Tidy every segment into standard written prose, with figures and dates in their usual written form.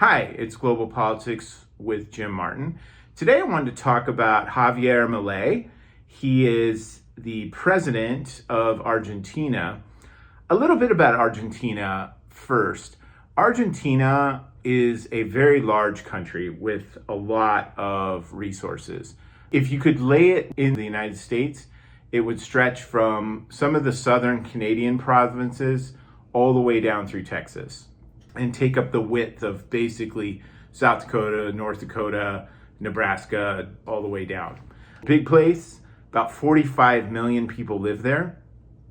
Hi, it's Global Politics with Jim Martin. Today I wanted to talk about Javier Milei. He is the president of Argentina. A little bit about Argentina first. Argentina is a very large country with a lot of resources. If you could lay it in the United States, it would stretch from some of the southern Canadian provinces all the way down through Texas and take up the width of basically South Dakota, North Dakota, Nebraska, all the way down. Big place, about 45 million people live there.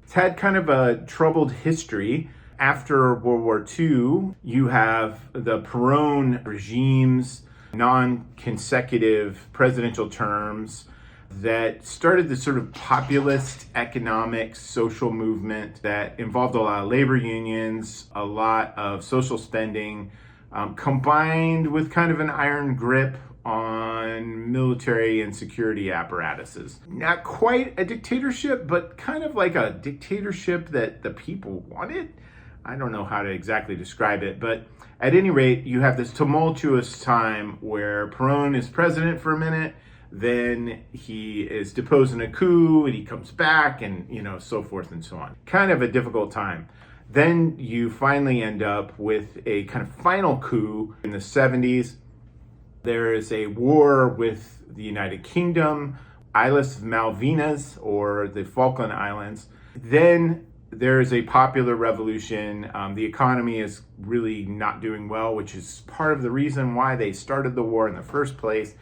It's had kind of a troubled history. After World War II, you have the Perón regime's non-consecutive presidential terms that started this sort of populist economic social movement that involved a lot of labor unions, a lot of social spending, combined with kind of an iron grip on military and security apparatuses. Not quite a dictatorship, but kind of like a dictatorship that the people wanted. I don't know how to exactly describe it, but at any rate, you have this tumultuous time where Perón is president for a minute, then he is deposed in a coup and he comes back and, so forth and so on. Kind of a difficult time. Then you finally end up with a kind of final coup in the 70s. There is a war with the United Kingdom, Islas Malvinas, or the Falkland Islands. Then there is a popular revolution. The economy is really not doing well, which is part of the reason why they started the war in the first place.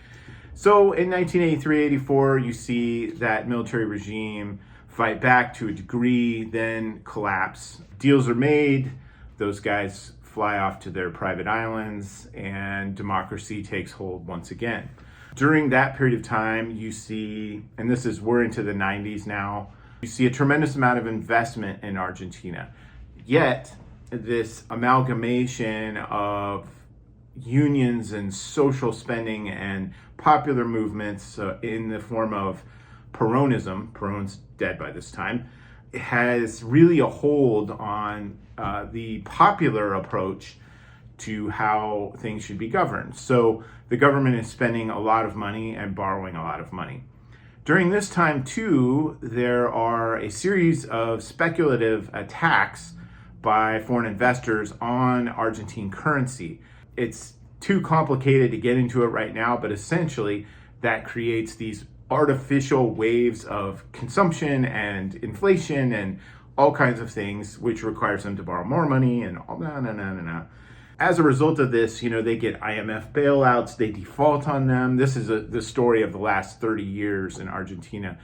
So in 1983-84, you see that military regime fight back to a degree, then collapse. Deals are made, those guys fly off to their private islands, and democracy takes hold once again. During that period of time, you see, and we're into the 90s now, you see a tremendous amount of investment in Argentina. Yet, this amalgamation of unions and social spending and popular movements in the form of Peronism, Perón's dead by this time, has really a hold on the popular approach to how things should be governed. So the government is spending a lot of money and borrowing a lot of money. During this time, too, there are a series of speculative attacks by foreign investors on Argentine currency. It's too complicated to get into it right now, but essentially that creates these artificial waves of consumption and inflation and all kinds of things, which requires them to borrow more money and all that. As a result of this, they get IMF bailouts, they default on them. This is the story of the last 30 years in Argentina,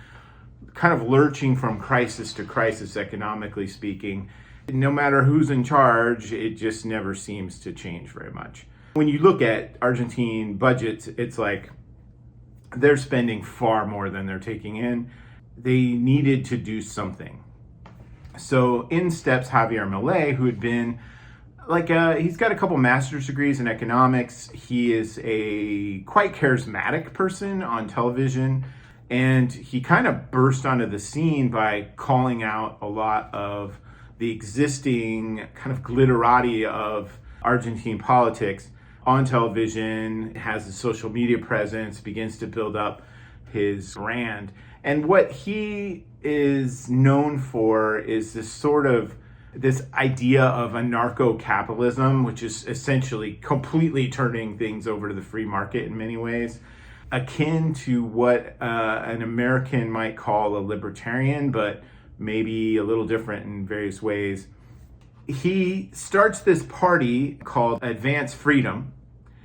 kind of lurching from crisis to crisis, economically speaking. No matter who's in charge, it just never seems to change very much. When you look at Argentine budgets, it's like they're spending far more than they're taking in. They needed to do something. So in steps Javier Milei, who had been he's got a couple master's degrees in economics. He is a quite charismatic person on television, and he kind of burst onto the scene by calling out a lot of the existing kind of glitterati of Argentine politics on television, has a social media presence, begins to build up his brand. And what he is known for is this idea of anarcho-capitalism, which is essentially completely turning things over to the free market in many ways, akin to what an American might call a libertarian, but maybe a little different in various ways. He starts this party called Advance Freedom,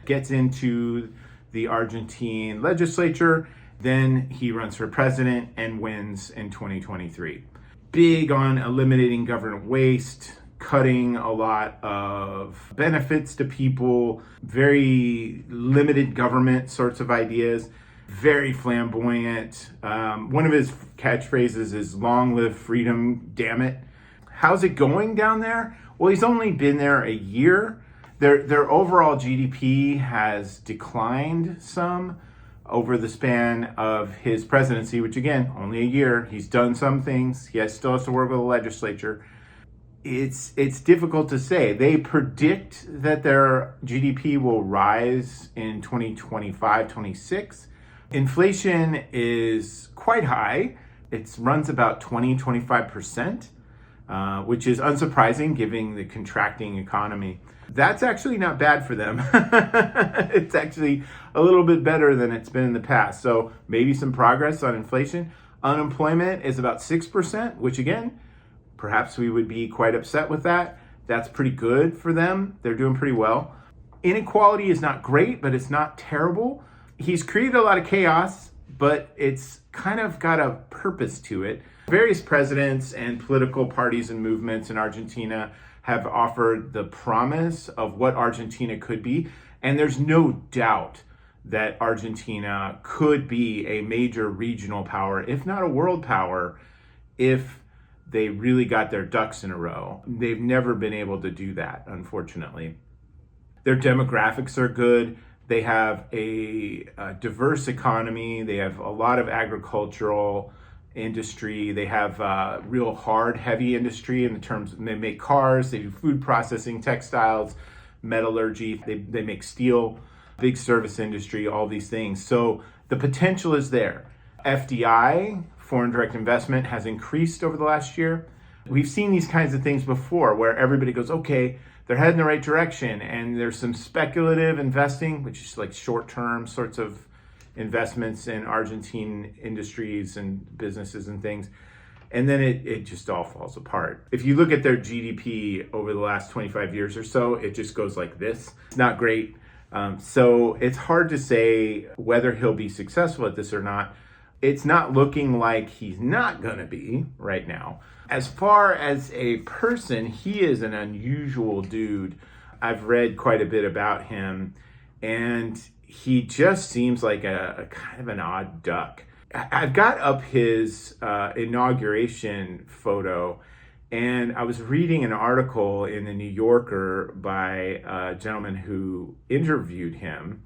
gets into the Argentine legislature, then he runs for president and wins in 2023. Big on eliminating government waste, cutting a lot of benefits to people, very limited government sorts of ideas, very flamboyant. One of his catchphrases is "Long live freedom, damn it." How's it going down there? Well, he's only been there a year. Their overall GDP has declined some over the span of his presidency, which again, only a year. He's done some things. He still has to work with the legislature. it's difficult to say. They predict that their GDP will rise in 2025, 26. Inflation is quite high. It runs about 25%, which is unsurprising given the contracting economy. That's actually not bad for them. It's actually a little bit better than it's been in the past. So maybe some progress on inflation. Unemployment is about 6%, which again, perhaps we would be quite upset with that. That's pretty good for them. They're doing pretty well. Inequality is not great, but it's not terrible. He's created a lot of chaos, but it's kind of got a purpose to it. Various presidents and political parties and movements in Argentina have offered the promise of what Argentina could be. And there's no doubt that Argentina could be a major regional power, if not a world power, if they really got their ducks in a row. They've never been able to do that, unfortunately. Their demographics are good. They have a diverse economy. They have a lot of agricultural industry. They have real hard, heavy industry in the terms they make cars, they do food processing, textiles, metallurgy, they make steel, big service industry, all these things. So the potential is there. FDI, foreign direct investment, has increased over the last year. We've seen these kinds of things before where everybody goes, okay, they're heading the right direction, and there's some speculative investing, which is like short-term sorts of investments in Argentine industries and businesses and things. And then it just all falls apart. If you look at their GDP over the last 25 years or so, it just goes like this. It's not great. So it's hard to say whether he'll be successful at this or not. It's not looking like he's not gonna be right now. As far as a person, he is an unusual dude. I've read quite a bit about him, and he just seems like a kind of an odd duck. I've got up his inauguration photo, and I was reading an article in the New Yorker by a gentleman who interviewed him.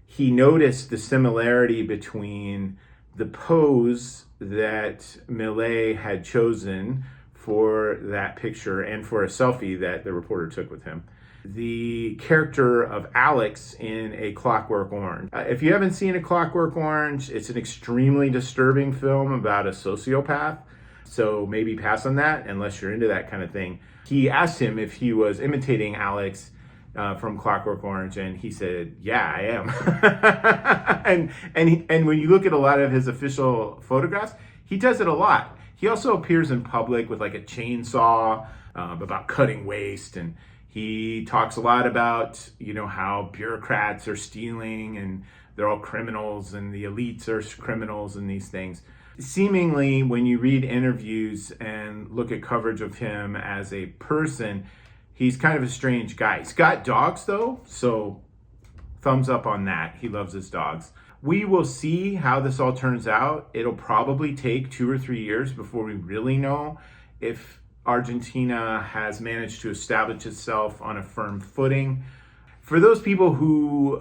He noticed the similarity between the pose that Milei had chosen for that picture and for a selfie that the reporter took with him. The character of Alex in A Clockwork Orange. If you haven't seen A Clockwork Orange, it's an extremely disturbing film about a sociopath. So maybe pass on that unless you're into that kind of thing. He asked him if he was imitating Alex from Clockwork Orange, and he said, "Yeah, I am." and when you look at a lot of his official photographs, he does it a lot. He also appears in public with like a chainsaw about cutting waste, and he talks a lot about, how bureaucrats are stealing and they're all criminals and the elites are criminals and these things. Seemingly, when you read interviews and look at coverage of him as a person, he's kind of a strange guy. He's got dogs though, so thumbs up on that. He loves his dogs. We will see how this all turns out. It'll probably take 2 or 3 years before we really know if Argentina has managed to establish itself on a firm footing. For those people who,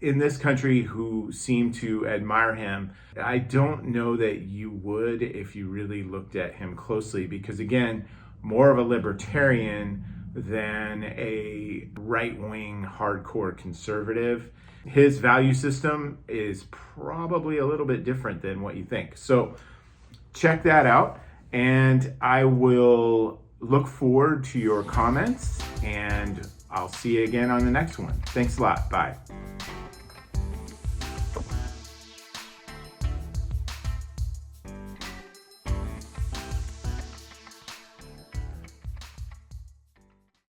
in this country, who seem to admire him, I don't know that you would if you really looked at him closely, because again, more of a libertarian than a right-wing hardcore conservative. His value system is probably a little bit different than what you think. So check that out. And I will look forward to your comments, and I'll see you again on the next one. Thanks a lot. Bye.